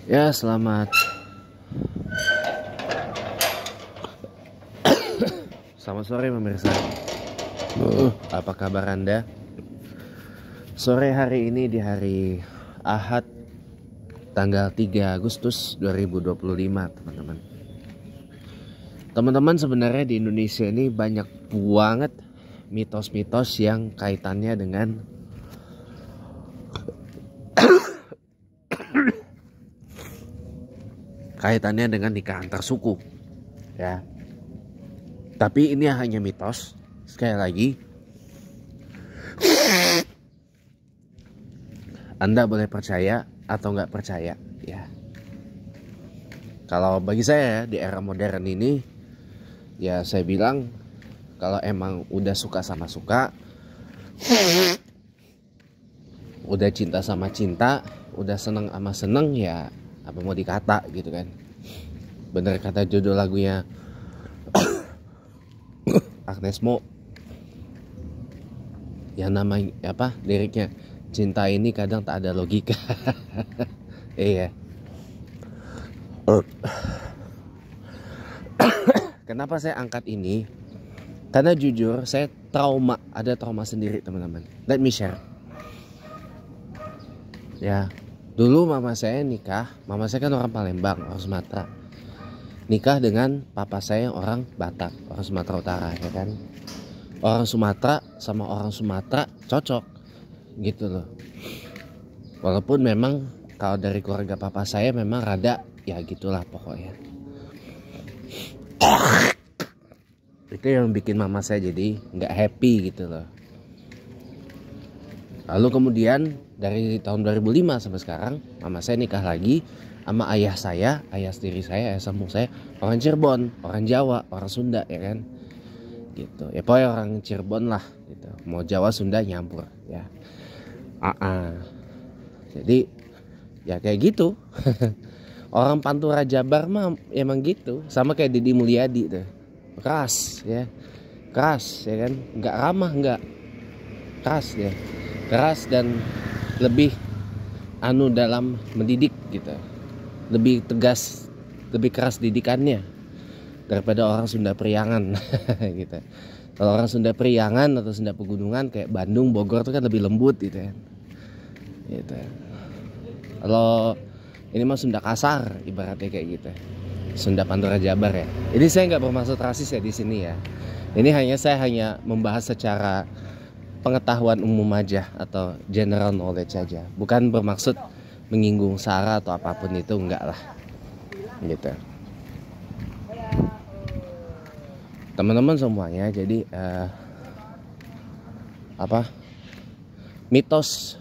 Ya, selamat sore pemirsa. Apa kabar Anda? Sore hari ini di hari Ahad tanggal 3 Agustus 2025, teman-teman. Teman-teman, sebenarnya di Indonesia ini banyak banget mitos-mitos yang kaitannya dengan nikah antar suku, ya. Tapi ini hanya mitos. Sekali lagi, Anda boleh percaya atau nggak percaya, ya. Kalau bagi saya di era modern ini, ya saya bilang kalau emang udah suka sama suka, udah cinta sama cinta, udah seneng sama seneng, ya apa mau dikata gitu kan. Bener kata judul lagunya Agnes Mo, yang namanya apa liriknya, cinta ini kadang tak ada logika. Iya. Kenapa saya angkat ini? Karena jujur saya ada trauma sendiri, teman-teman. Let me share. Ya, dulu mama saya nikah. Mama saya kan orang Palembang, orang Sumatera. Nikah dengan papa saya orang Batak, orang Sumatera Utara, ya kan. Orang Sumatera sama orang Sumatera cocok gitu loh. Walaupun memang kalau dari keluarga papa saya memang rada ya gitulah pokoknya. Itu yang bikin mama saya jadi nggak happy gitu loh. Lalu kemudian dari tahun 2005 sampai sekarang mama saya nikah lagi sama ayah sendiri saya, ayah sambung saya, orang Cirebon, orang Jawa, orang Sunda, ya kan. Gitu. Ya pokoknya orang Cirebon lah gitu. Mau Jawa Sunda nyampur, ya. Jadi ya kayak gitu. Orang Pantura Jabar mah emang gitu, sama kayak Deddy Mulyadi tuh. Keras ya kan, nggak ramah, nggak keras ya, keras dan lebih dalam mendidik gitu, lebih tegas, lebih keras didikannya daripada orang Sunda Priangan. Gitu. Kalau orang Sunda Priangan atau Sunda Pegunungan kayak Bandung, Bogor itu kan lebih lembut gitu ya. Gitu. Kalau ini mah Sunda kasar ibaratnya kayak gitu. Sunda Pantura Jabar ya. Ini saya nggak bermaksud rasis ya di sini ya. Ini saya hanya membahas secara pengetahuan umum aja atau general knowledge aja. Bukan bermaksud menyinggung sara atau apapun itu, enggak lah. Gitu. Teman-teman semuanya, jadi mitos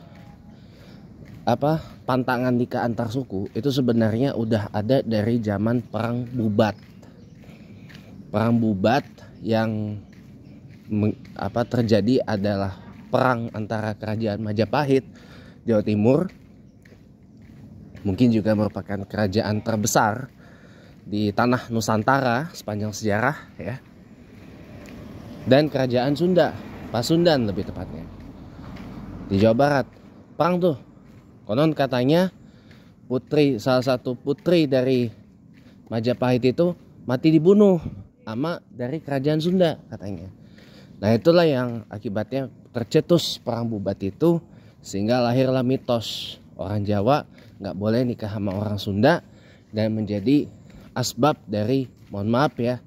pantangan nikah antar suku itu sebenarnya udah ada dari zaman perang Bubat. Perang Bubat yang terjadi adalah perang antara kerajaan Majapahit Jawa Timur, mungkin juga merupakan kerajaan terbesar di tanah Nusantara sepanjang sejarah ya, dan kerajaan Sunda, Pasundan lebih tepatnya, di Jawa Barat. Perang tuh konon katanya salah satu putri dari Majapahit itu mati dibunuh sama dari kerajaan Sunda katanya. Nah itulah yang akibatnya tercetus perang Bubat itu, sehingga lahirlah mitos orang Jawa nggak boleh nikah sama orang Sunda, dan menjadi asbab dari, mohon maaf ya,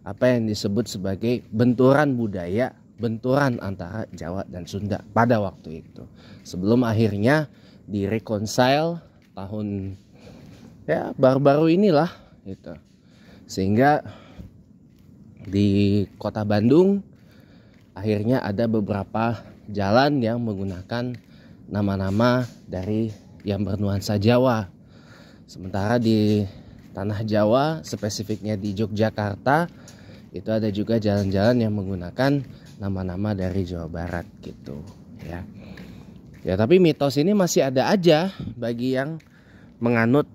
apa yang disebut sebagai benturan budaya, benturan antara Jawa dan Sunda pada waktu itu, sebelum akhirnya direconcile tahun ya baru-baru inilah gitu. Sehingga di kota Bandung akhirnya ada beberapa jalan yang menggunakan nama-nama dari yang bernuansa Jawa. Sementara di tanah Jawa, spesifiknya di Yogyakarta, itu ada juga jalan-jalan yang menggunakan nama-nama dari Jawa Barat gitu ya. Ya tapi mitos ini masih ada aja bagi yang menganut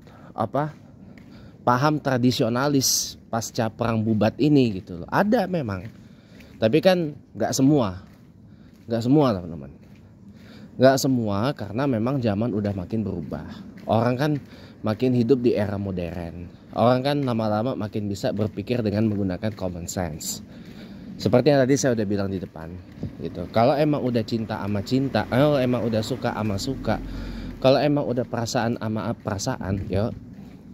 paham tradisionalis pasca perang Bubat ini gitu loh. Ada memang. Tapi kan nggak semua teman-teman. Nggak semua, karena memang zaman udah makin berubah. Orang kan makin hidup di era modern. Orang kan lama-lama makin bisa berpikir dengan menggunakan common sense. Seperti yang tadi saya udah bilang di depan gitu. Kalau emang udah cinta sama cinta, kalau emang udah suka sama suka, kalau emang udah perasaan sama perasaan, yo,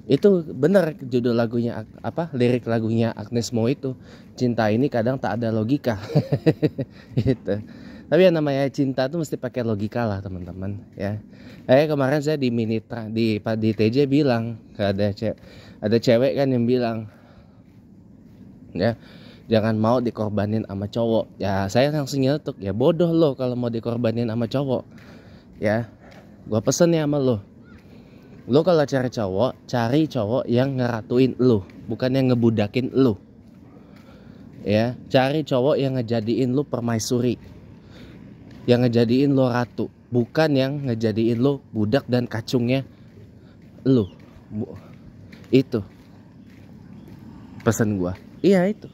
itu bener judul lagunya apa, lirik lagunya Agnes Mo itu, cinta ini kadang tak ada logika. Gitu. Tapi yang namanya cinta tuh mesti pakai logika lah teman-teman ya. Kemarin saya di di TJ bilang ada cewek kan yang bilang ya, jangan mau dikorbanin sama cowok. Ya saya langsung nyetuk, ya bodoh lo kalau mau dikorbanin sama cowok. Ya, gua pesen ya sama lo. Lo kalau cari cowok yang ngeratuin lo, bukan yang ngebudakin lo. Ya, cari cowok yang ngejadiin lo permaisuri, yang ngejadiin lo ratu, bukan yang ngejadiin lo budak dan kacungnya lo. Itu pesan gua. Iya itu.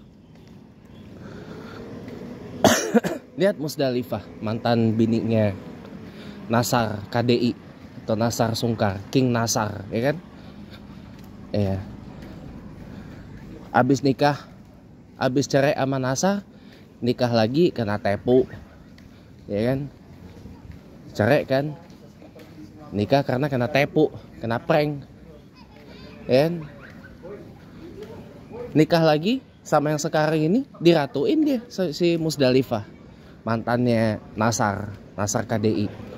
Lihat Musdalifah, mantan bininya Nasar KDI atau Nasar Sungkar, King Nasar, ya kan? Iya. Abis nikah, abis cerai sama Nasar, nikah lagi kena tepu, ya kan? Cerai kan? Nikah karena kena tepu, kena prank, ya kan? Nikah lagi sama yang sekarang ini, diratuin dia si Musdalifah, mantannya Nasar KDI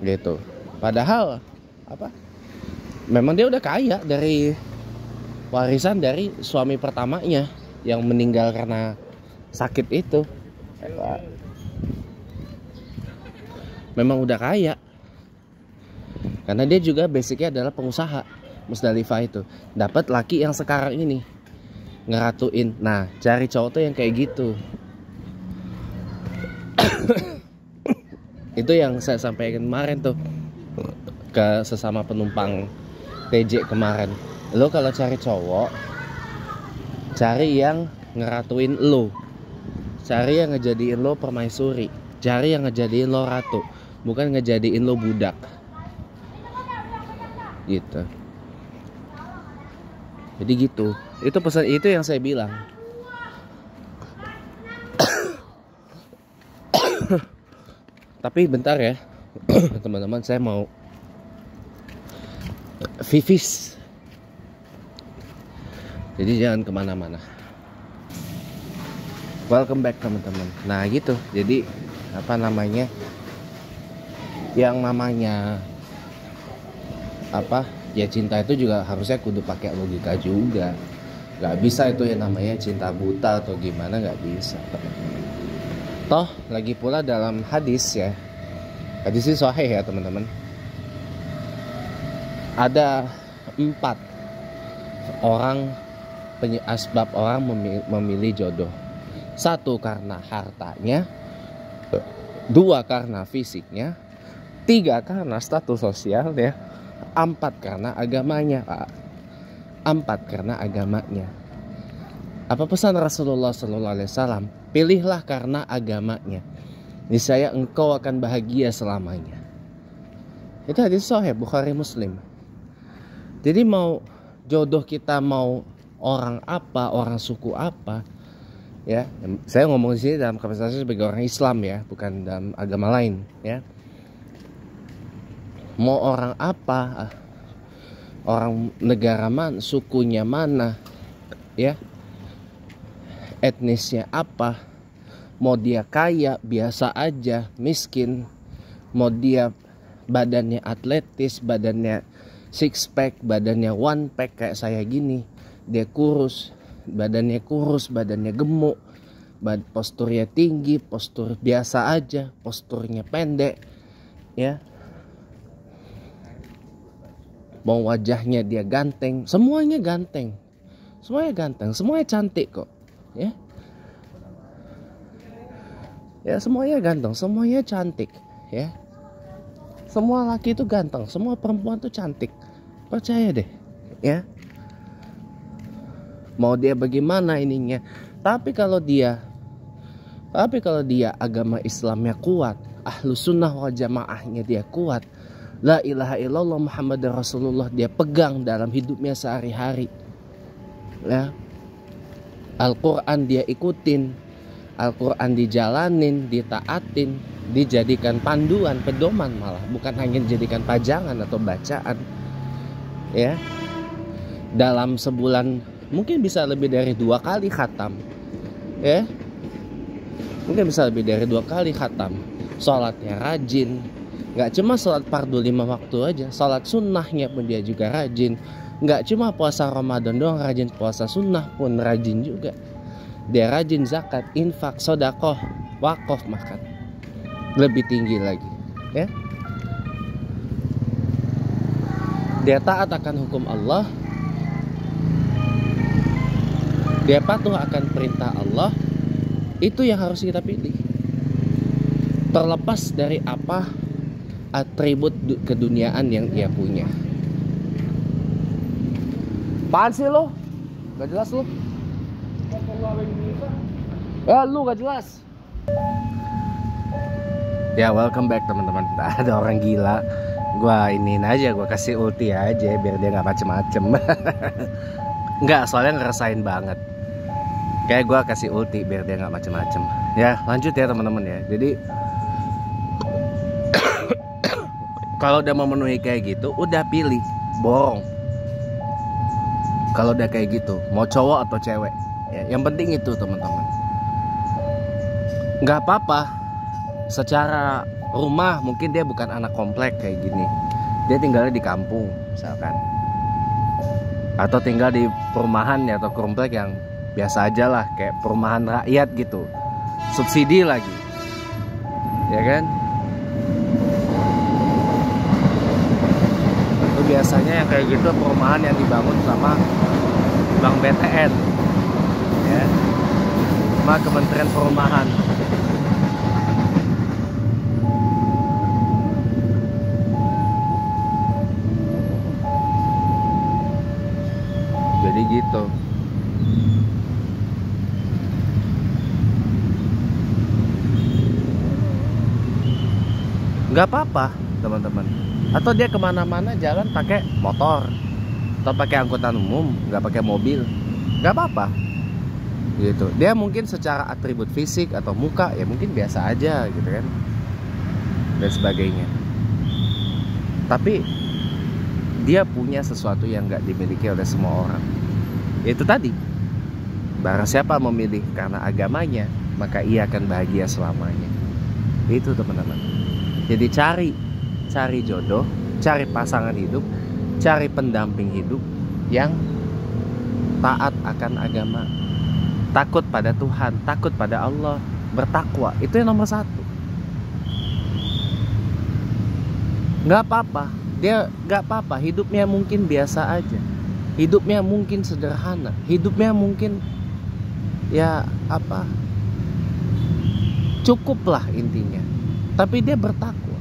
gitu. Padahal apa? Memang dia udah kaya dari warisan dari suami pertamanya yang meninggal karena sakit itu. Memang udah kaya. Karena dia juga basicnya adalah pengusaha. Musdalifah itu dapat laki yang sekarang ini ngeratuin. Nah, cari cowok tuh yang kayak gitu. Itu yang saya sampaikan kemarin tuh ke sesama penumpang TJ kemarin. Lo kalau cari cowok, cari yang ngeratuin lo, cari yang ngejadiin lo permaisuri, cari yang ngejadiin lo ratu, bukan ngejadiin lo budak. Gitu. Jadi gitu. Itu pesan, itu yang saya bilang. Tapi bentar ya teman-teman, saya mau vivis. Jadi jangan kemana-mana. Welcome back teman-teman. Nah gitu. Jadi apa namanya, yang namanya apa ya, cinta itu juga harusnya kudu pakai logika juga. Gak bisa itu yang namanya cinta buta atau gimana, gak bisa. Toh lagi pula dalam hadis ya, hadis ini sahih ya teman-teman, ada 4 orang asbab orang memilih jodoh. 1 karena hartanya, 2 karena fisiknya, 3 karena status sosial ya, 4 karena agamanya. 4 karena agamanya. Apa pesan Rasulullah SAW? Pilihlah karena agamanya, niscaya engkau akan bahagia selamanya. Itu hadis sahih Bukhari Muslim. Jadi mau jodoh kita mau orang apa, orang suku apa, ya. Saya ngomong di sini dalam kapasitas sebagai orang Islam ya, bukan dalam agama lain ya. Mau orang apa, orang negara mana, sukunya mana, ya, etnisnya apa, mau dia kaya, biasa aja, miskin, mau dia badannya atletis, badannya six pack, badannya one pack kayak saya gini, dia kurus, badannya gemuk, posturnya tinggi, postur biasa aja, posturnya pendek, ya, mau wajahnya dia ganteng, semuanya ganteng, semuanya cantik kok. Ya semuanya ganteng, semuanya cantik, ya. Semua laki itu ganteng, semua perempuan tuh cantik, percaya deh, ya. Mau dia bagaimana ininya, tapi kalau dia agama Islamnya kuat, Ahlus sunnah wal jamaahnya dia kuat, la ilaha illallah Muhammad Rasulullah dia pegang dalam hidupnya sehari-hari, ya. Al-Quran dia ikutin, Al-Quran dijalanin, ditaatin, dijadikan panduan, pedoman, malah bukan hanya dijadikan pajangan atau bacaan, ya. Dalam sebulan mungkin bisa lebih dari 2 kali khatam, ya, mungkin bisa lebih dari 2 kali khatam. Sholatnya rajin, nggak cuma sholat fardu 5 waktu aja, sholat sunnahnya pun dia juga rajin. Nggak cuma puasa Ramadan doang rajin, puasa sunnah pun rajin juga. Dia rajin zakat, infak, sodakoh, wakaf, makan. Lebih tinggi lagi, ya. Dia taat akan hukum Allah, dia patuh akan perintah Allah. Itu yang harus kita pilih, terlepas dari apa atribut keduniaan yang ia punya. Apaan sih lo? Gak jelas lo. Ya lu gak jelas. Ya welcome back teman-teman. Ada orang gila, gua iniin aja, gua kasih ulti aja biar dia gak macem-macem. Enggak, soalnya ngerasain banget. Kayak gua kasih ulti biar dia gak macem-macem. Ya lanjut ya teman-teman ya. Jadi kalau udah memenuhi kayak gitu, udah pilih, borong. Kalau udah kayak gitu, mau cowok atau cewek, ya, yang penting itu teman-teman. Nggak apa-apa, secara rumah mungkin dia bukan anak komplek kayak gini, dia tinggalnya di kampung misalkan, atau tinggal di perumahan ya, atau komplek yang biasa aja lah, kayak perumahan rakyat gitu, subsidi lagi, ya kan? Biasanya yang kayak gitu perumahan yang dibangun sama Bank BTN, ya, sama Kementerian Perumahan. Jadi gitu. Nggak apa-apa teman-teman. Atau dia kemana-mana jalan pakai motor atau pakai angkutan umum, nggak pakai mobil, nggak apa-apa gitu. Dia mungkin secara atribut fisik atau muka ya mungkin biasa aja gitu kan, dan sebagainya. Tapi dia punya sesuatu yang nggak dimiliki oleh semua orang. Yaitu tadi, barang siapa memilih karena agamanya, maka ia akan bahagia selamanya. Itu teman-teman. Jadi cari jodoh, cari pasangan hidup, cari pendamping hidup yang taat akan agama, takut pada Tuhan, takut pada Allah, bertakwa. Itu yang nomor 1. Nggak apa-apa, dia nggak apa-apa, hidupnya mungkin biasa aja, hidupnya mungkin sederhana, hidupnya mungkin ya apa, cukuplah intinya, tapi dia bertakwa.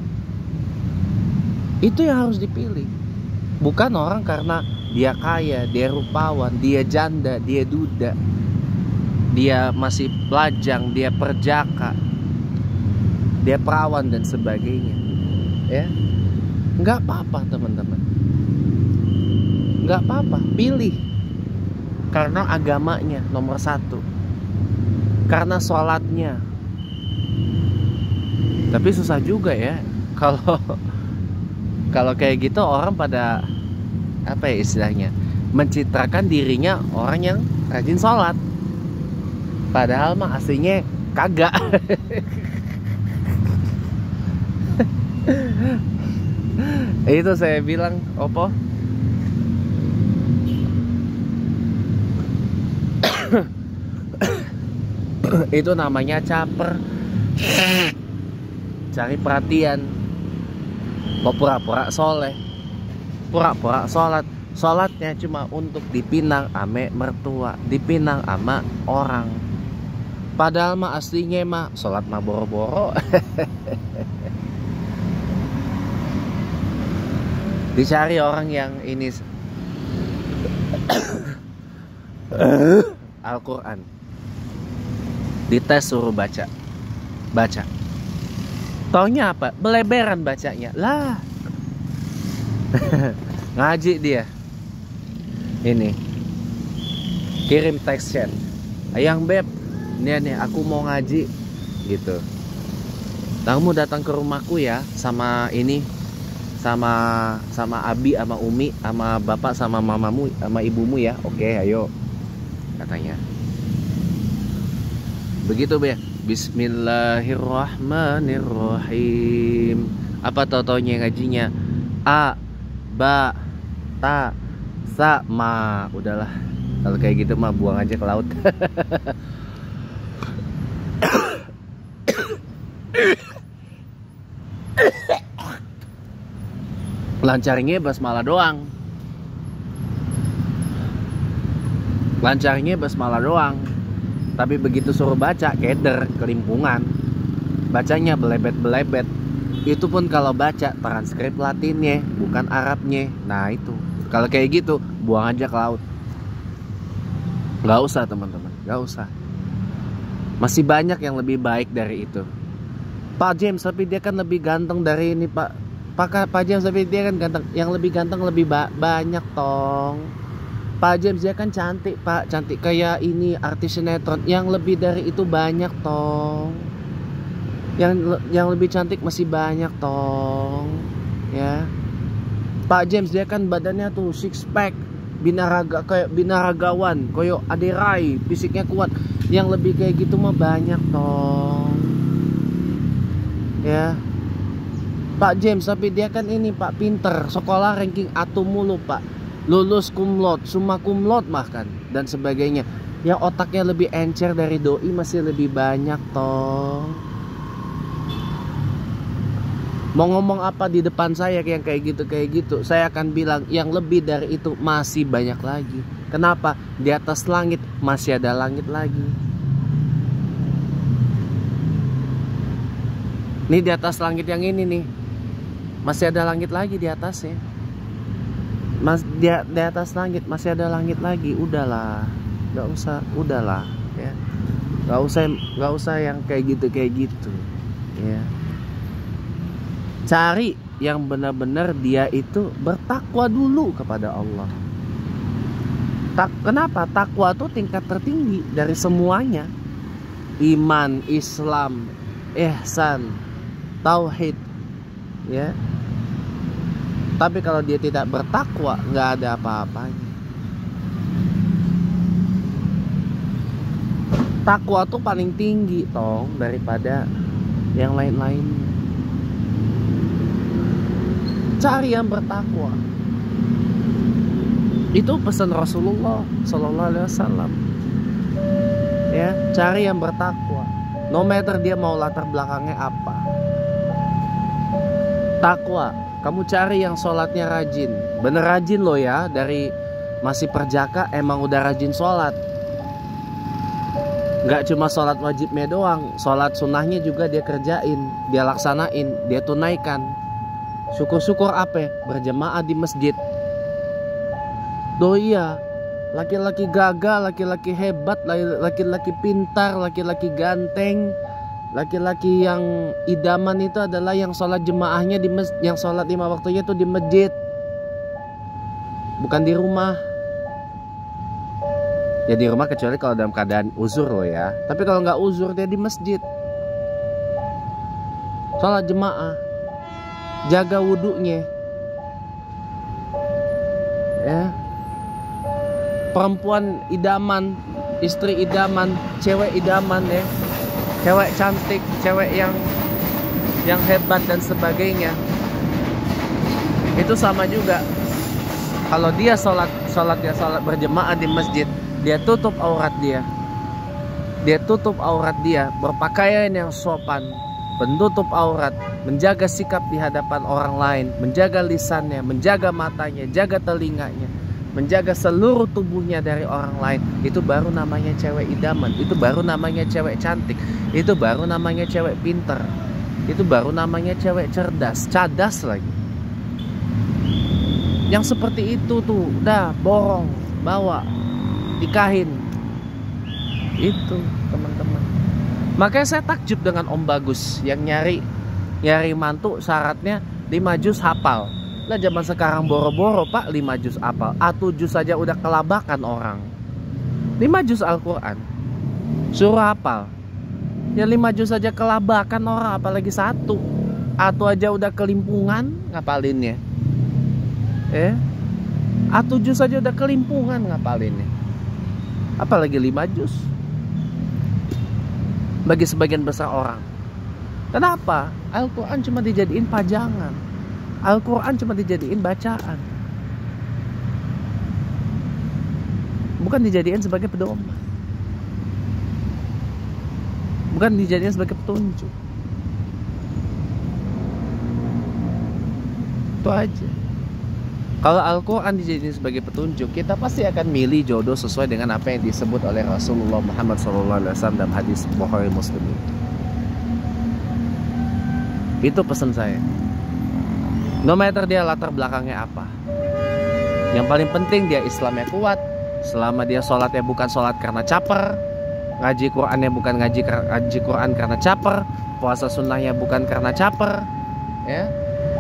Itu yang harus dipilih. Bukan orang karena dia kaya, dia rupawan, dia janda, dia duda, dia masih pelajang, dia perjaka, dia perawan dan sebagainya, ya. Nggak apa-apa teman-teman, nggak apa-apa, pilih karena agamanya nomor 1, karena sholatnya. Tapi susah juga ya kalau kayak gitu, orang pada apa ya istilahnya, mencitrakan dirinya orang yang rajin sholat, padahal mah aslinya kagak. Itu saya bilang opo, itu namanya caper, cari perhatian, mau pura-pura soleh, pura-pura sholat, sholatnya cuma untuk dipinang ame mertua, dipinang ama orang, padahal mah aslinya mah sholat mah boro-boro. Dicari orang yang ini Al-Quran, dites suruh baca, Taunya apa? Beleberan bacanya. Lah. Ngaji dia. Ini. Kirim teks chat. Ayang beb, nih aku mau ngaji gitu. Kamu datang ke rumahku ya sama ini, sama Abi, sama Umi, sama bapak, sama mamamu, sama ibumu ya. Oke, ayo, katanya. Begitu be. Bismillahirrahmanirrahim. Apa tau-taunya ngajinya? A, ba, ta, sa, ma. Udahlah. Kalau kayak gitu mah buang aja ke laut. Lancarnya basmalah doang. Lancarnya basmalah doang. Tapi begitu suruh baca, keder, kelimpungan. Bacanya belebet-belebet. Itu pun kalau baca transkrip Latinnya, bukan Arabnya. Nah itu. Kalau kayak gitu, buang aja ke laut. Gak usah teman-teman, gak usah. Masih banyak yang lebih baik dari itu. Pak James, tapi dia kan lebih ganteng dari ini Pak. Pak James, tapi dia kan ganteng. Yang lebih ganteng lebih banyak tong. Pak James dia kan cantik Pak. Cantik kayak ini artis sinetron. Yang lebih dari itu banyak tong. Yang lebih cantik masih banyak tong. Ya. Pak James dia kan badannya tuh six pack. Binaraga kayak binaragawan, koyo Aderai, fisiknya kuat. Yang lebih kayak gitu mah banyak tong. Ya. Pak James, tapi dia kan ini Pak pinter, sekolah ranking A2 mulu Pak. Lulus cum laude, summa cum laude bahkan dan sebagainya. Yang otaknya lebih encer dari doi masih lebih banyak tong. Mau ngomong apa di depan saya yang kayak gitu, saya akan bilang yang lebih dari itu masih banyak lagi. Kenapa? Di atas langit masih ada langit lagi. Nih di atas langit yang ini nih, masih ada langit lagi di atasnya. Di atas langit masih ada langit lagi. Udahlah, nggak usah, udahlah ya. Nggak usah yang kayak gitu ya. Cari yang benar-benar dia itu bertakwa dulu kepada Allah. Kenapa? Takwa itu tingkat tertinggi dari semuanya. Iman, Islam, ihsan, tauhid, ya. Tapi kalau dia tidak bertakwa, nggak ada apa-apanya. Takwa tuh paling tinggi tong daripada yang lain-lainnya. Cari yang bertakwa. Itu pesan Rasulullah Sallallahu Alaihi Wasallam. Ya, cari yang bertakwa. No matter dia mau latar belakangnya apa. Takwa. Kamu cari yang sholatnya rajin. Bener rajin loh ya. Dari masih perjaka emang udah rajin sholat. Gak cuma sholat wajibnya doang. Sholat sunnahnya juga dia kerjain. Dia laksanain. Dia tunaikan. Syukur-syukur apa? Berjemaah di masjid. Iya, laki-laki gagah, laki-laki hebat, laki-laki pintar, laki-laki ganteng, laki-laki yang idaman itu adalah yang sholat jemaahnya di masjid, yang sholat 5 waktunya itu di masjid, bukan di rumah. Ya di rumah kecuali kalau dalam keadaan uzur loh ya. Tapi kalau nggak uzur dia di masjid, sholat jemaah. Jaga wudhunya ya. Perempuan idaman, istri idaman, cewek idaman ya. Cewek cantik, cewek yang hebat dan sebagainya. Itu sama juga. Kalau dia sholatnya berjemaah di masjid, dia tutup aurat dia. Dia tutup aurat dia, berpakaian yang sopan, penutup aurat, menjaga sikap di hadapan orang lain, menjaga lisannya, menjaga matanya, jaga telinganya, menjaga seluruh tubuhnya dari orang lain. Itu baru namanya cewek idaman. Itu baru namanya cewek cantik. Itu baru namanya cewek pinter. Itu baru namanya cewek cerdas, cadas lagi. Yang seperti itu tuh udah borong, bawa, nikahin. Itu teman-teman. Makanya saya takjub dengan Om Bagus yang nyari Nyari mantu syaratnya 5 juz hafal. Lah zaman sekarang boro-boro Pak 5 juz hafal. A7 saja udah kelabakan orang. 5 juz Al-Quran suruh hafal. Ya 5 juz saja kelabakan orang, apalagi 1. A2 aja udah kelimpungan ngapalinnya. A7 saja udah kelimpungan ngapalinnya. Apalagi 5 juz. Bagi sebagian besar orang. Kenapa? Al-Quran cuma dijadiin pajangan. Al-Quran cuma dijadiin bacaan. Bukan dijadiin sebagai pedoman. Bukan dijadiin sebagai petunjuk. Itu aja. Kalau Al-Quran dijadiin sebagai petunjuk, kita pasti akan milih jodoh sesuai dengan apa yang disebut oleh Rasulullah Muhammad SAW dalam hadis Bukhari Muslim. Itu pesan saya. No matter dia latar belakangnya apa, yang paling penting dia Islamnya kuat. Selama dia sholatnya bukan sholat karena caper, ngaji Qurannya bukan ngaji Quran karena caper, puasa sunnahnya bukan karena caper, ya,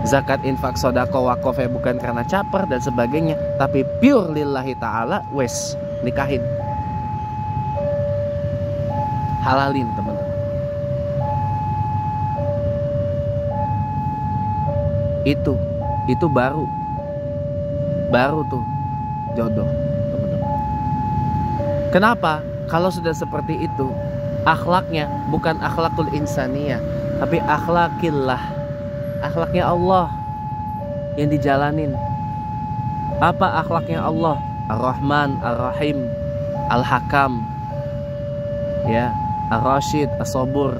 zakat, infak, sodako, wakofnya bukan karena caper dan sebagainya, tapi pure lillahi ta'ala, wes, nikahin, halalin teman-teman. Itu baru tuh jodoh, teman-teman. Kenapa? Kalau sudah seperti itu, akhlaknya bukan akhlakul insaniyah, tapi akhlakillah, akhlaknya Allah yang dijalanin. Apa akhlaknya Allah? Ar-Rahman, Ar-Rahim, Al-Hakam, ya, Ar-Rashid, As-Sabur,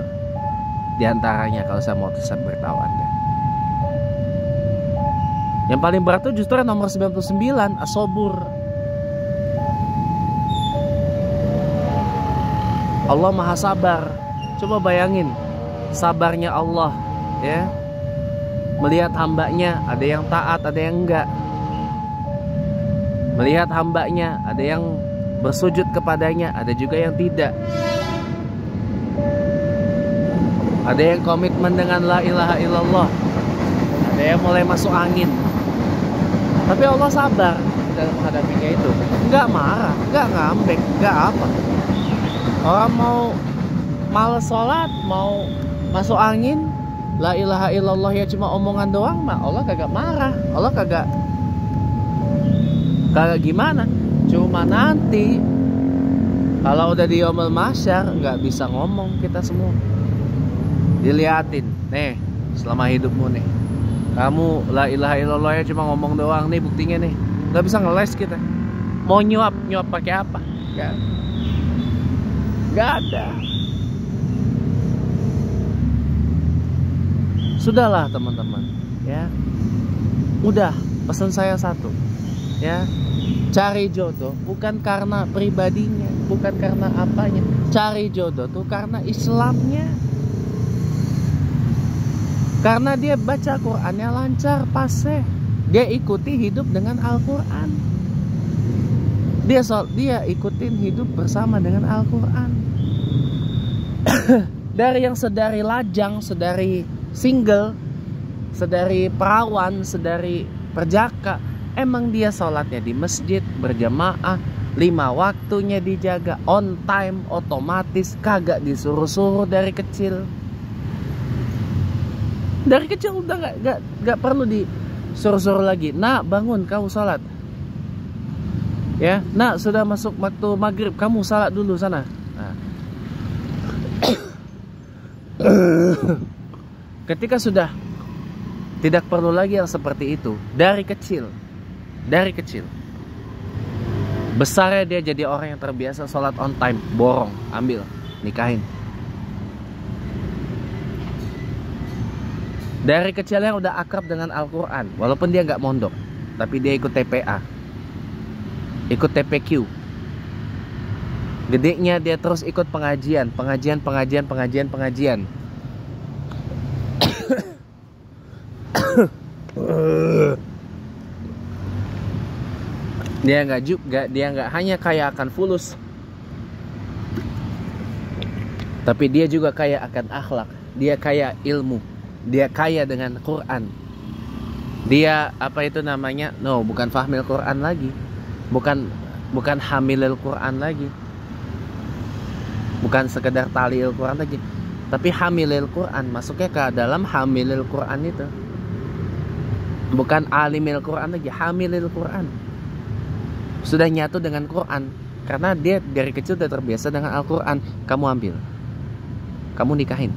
diantaranya kalau saya mau beritahu Anda. Yang paling berat itu justru nomor 99, As-Sabur. Allah Maha Sabar. Coba bayangin sabarnya Allah, ya. Melihat hambanya, ada yang taat, ada yang enggak. Melihat hambanya, ada yang bersujud kepadanya, ada juga yang tidak. Ada yang komitmen dengan la ilaha illallah, ada yang mulai masuk angin. Tapi Allah sabar dalam menghadapinya itu. Enggak marah, enggak ngambek, enggak apa. Orang mau malas sholat, mau masuk angin, la ilaha illallah ya cuma omongan doang, mah Allah kagak marah. Allah kagak gimana. Cuma nanti kalau udah di yaumul mahsyar nggak bisa ngomong kita semua. Diliatin, nih selama hidupmu nih, kamu la ilaha illallah ya cuma ngomong doang, nih buktinya nih. Nggak bisa ngeles kita. Mau nyuap pakai apa? Nggak ada. Sudahlah teman-teman, ya. Udah, pesan saya satu, ya. Cari jodoh bukan karena pribadinya, bukan karena apanya. Cari jodoh tuh karena Islamnya. Karena dia baca Qurannya lancar, fasih. Dia ikuti hidup dengan Al-Quran. Dia ikutin hidup bersama dengan Al-Quran. Dari yang sedari lajang, sedari single, sedari perawan, sedari perjaka, emang dia sholatnya di masjid berjamaah, 5 waktunya dijaga, on time, otomatis, kagak disuruh-suruh dari kecil. Dari kecil udah nggak perlu disuruh-suruh lagi. Nak, bangun, kamu sholat. Ya, nak, sudah masuk waktu maghrib, kamu sholat dulu sana. Nah. Ketika sudah tidak perlu lagi yang seperti itu dari kecil, besarnya dia jadi orang yang terbiasa sholat on time, borong, ambil, nikahin. Dari kecilnya udah akrab dengan Al-Quran, walaupun dia nggak mondok, tapi dia ikut TPA, ikut TPQ. Gedenya dia terus ikut pengajian. Dia nggak hanya kaya akan fulus, tapi dia juga kaya akan akhlak. Dia kaya ilmu. dia kaya dengan Quran. Dia apa itu namanya? No, bukan fahmil Quran lagi. Bukan hamilil Quran lagi. Bukan sekedar talil Quran lagi. Tapi hamilil Quran, masuknya ke dalam hamilil Quran itu. Bukan alimil Quran lagi, hamilil Quran. Sudah nyatu dengan Quran. Karena dia dari kecil sudah terbiasa dengan Al-Quran. Kamu ambil, kamu nikahin.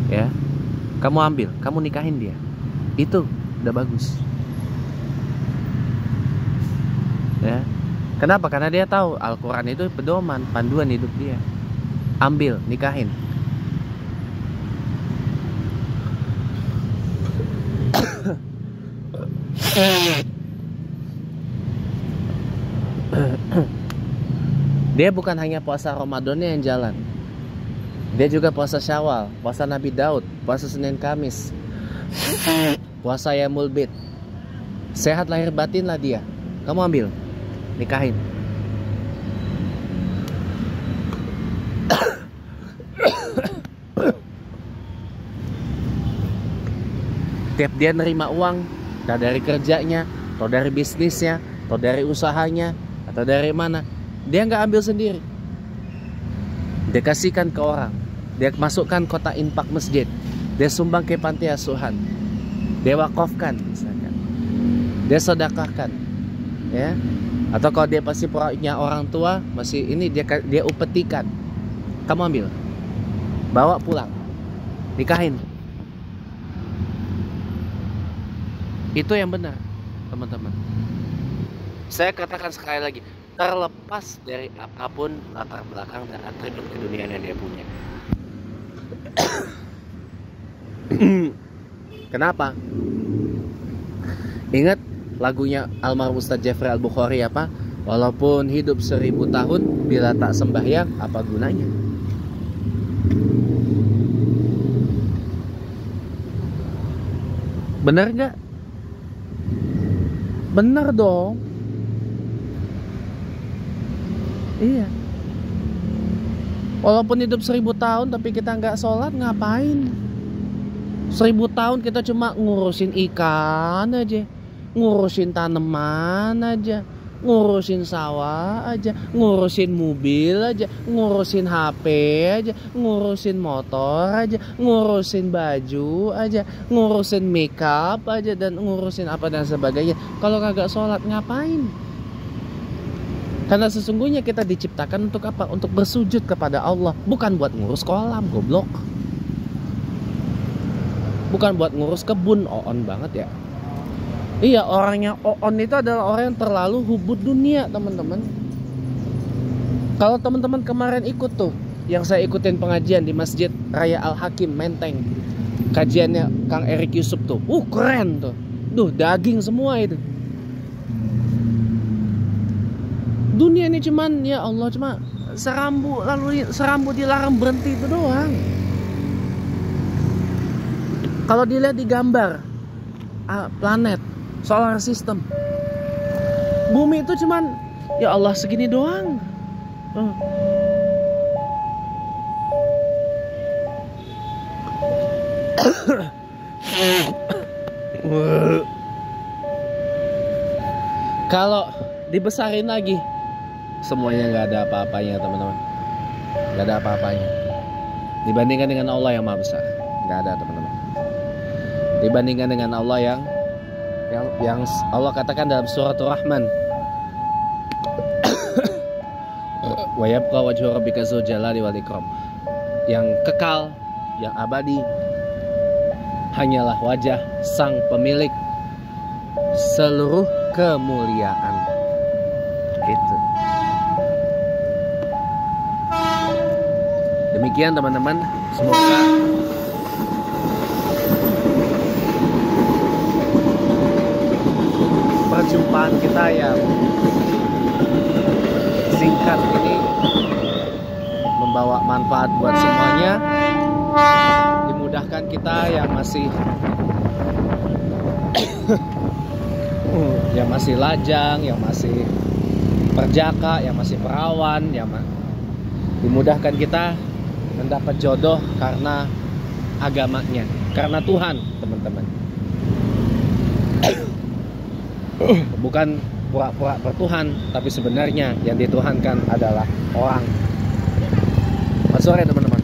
Ya, kamu ambil, kamu nikahin dia. Itu udah bagus. Ya, kenapa? Karena dia tahu Al-Quran itu pedoman, panduan hidup dia. Ambil, nikahin. Dia bukan hanya puasa Ramadannya yang jalan. Dia juga puasa Syawal, puasa Nabi Daud, puasa Senin Kamis, puasa Yaumul Bid. Sehat lahir batin lah dia. Kamu ambil, nikahin. Tiap dia nerima uang, entah dari kerjanya, atau dari bisnisnya, atau dari usahanya, atau dari mana, dia nggak ambil sendiri. Dia kasihkan ke orang. Dia masukkan kotak infak masjid. Dia sumbang ke panti asuhan. Dia wakafkan misalkan. Dia sedekahkan. Ya. Atau kalau dia pasti punya orang tua, masih ini dia upetikan. Kamu ambil. Bawa pulang. Nikahin. Itu yang benar, teman-teman. Saya katakan sekali lagi, terlepas dari apapun latar belakang dan atribut keduniaan yang dia punya. Kenapa? Ingat lagunya almarhum Ustadz Jeffrey Al-Bukhari apa? Walaupun hidup 1000 tahun, bila tak sembahyang, apa gunanya? Benar gak? Benar dong. Iya. Walaupun hidup 1000 tahun tapi kita nggak sholat, ngapain? 1000 tahun kita cuma ngurusin ikan aja, ngurusin tanaman aja, ngurusin sawah aja, ngurusin mobil aja, ngurusin HP aja, ngurusin motor aja, ngurusin baju aja, ngurusin makeup aja, dan ngurusin apa dan sebagainya. Kalau kagak sholat ngapain? Karena sesungguhnya kita diciptakan untuk apa? Untuk bersujud kepada Allah, bukan buat ngurus kolam, goblok. Bukan buat ngurus kebun, on banget ya. Iya, orang yang on itu adalah orang yang terlalu hubud dunia, teman-teman. Kalau teman-teman kemarin ikut tuh, yang saya ikutin pengajian di Masjid Raya Al-Hakim Menteng, kajiannya Kang Erik Yusuf tuh, keren tuh. Duh, daging semua itu. Dunia ini cuman, ya Allah, cuma serambu dilarang berhenti itu doang. Kalau dilihat di gambar planet, solar system, bumi itu cuman, ya Allah, segini doang. Kalau dibesarin lagi, semuanya nggak ada apa-apanya, teman-teman. Nggak ada apa-apanya dibandingkan dengan Allah yang Maha Besar. Nggak ada, teman-teman. Dibandingkan dengan Allah yang Allah katakan dalam surat Ar-Rahman, wa yabqa wajhu rabbika dzul jalali wal ikram. Yang kekal, yang abadi hanyalah wajah sang pemilik seluruh kemuliaan. Gitu. Demikian, teman-teman, semoga perjumpaan kita yang singkat ini membawa manfaat buat semuanya. Dimudahkan kita yang masih lajang, yang masih perjaka, yang masih perawan, dimudahkan kita mendapat jodoh karena agamanya, karena Tuhan, teman-teman. Bukan pura-pura bertuhan, tapi sebenarnya yang dituhankan adalah orang. Selamat sore, teman-teman.